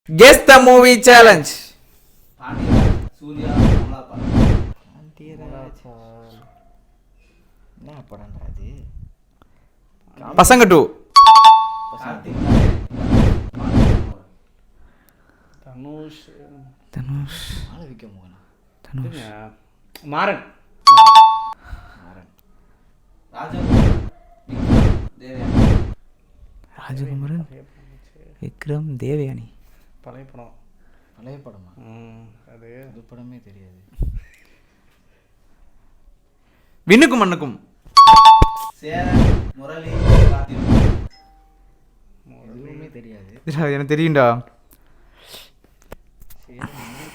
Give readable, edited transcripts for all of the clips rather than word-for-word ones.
Guess the movie challenge. Surya என்ன படம்டா அது? பசங்க 2. தனுஷ் தனுஷ் ஆளவிக்க மோகனா. தனுஷ் மாறன் மாறன். ராஜகுமாரன் விக்ரம் தேவயானி. பழைய படம். பழைய படமா? அது அது படமே தெரியாது. விண்ணுக்கும் மண்ணுக்கும். சேரன் முரளி எதுவுமே தெரியாது. எனக்கு தெரியும்டா.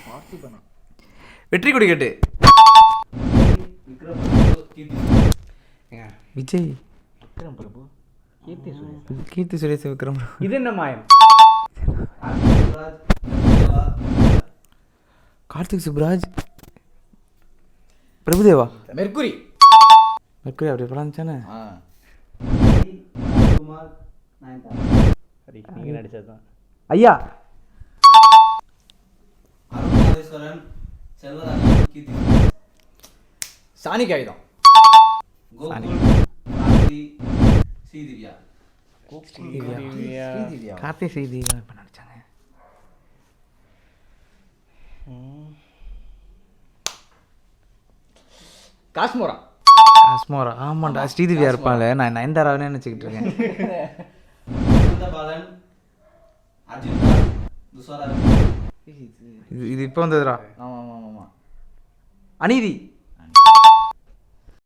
பார்த்திபனா? வெற்றி கொடி கட்டு. விக்ரம் விஜய் விக்ரம் பிரபு. கீர்த்தி சுரேஷ். கீர்த்தி சுரேஷ் விக்ரம். இது என்ன மாயம்? கார்த்திக் சுப்ராஜ் பிரபுதேவா. மெர்க்குரி. மெர்க்குரி அப்படி படம் தானே. குமார் நீங்க நடிச்சதுதான். ஐயா அருணாதேஸ்வரன் செல்வராஜன் கீர்த்தி சாணி காகிதம். கோகுல் கார்த்தி ஸ்ரீதிவ்யா ஸ்ரீதிவ்யா. கார்த்திக் ஸ்ரீதேவா இப்போ நடிச்சாங்க. காஷ்மோரா. காஸ்மோரா. ஆமாண்டா ஸ்ரீதிவ்யா இருப்பாங்களே. நான் நயன்தாராவே நினச்சிக்கிட்டு இருக்கேன். பாலன் அர்ஜுன் துஷாரா இது இப்போ வந்ததுடா. ஆமாம் ஆமாம் ஆமாம். அநீதி.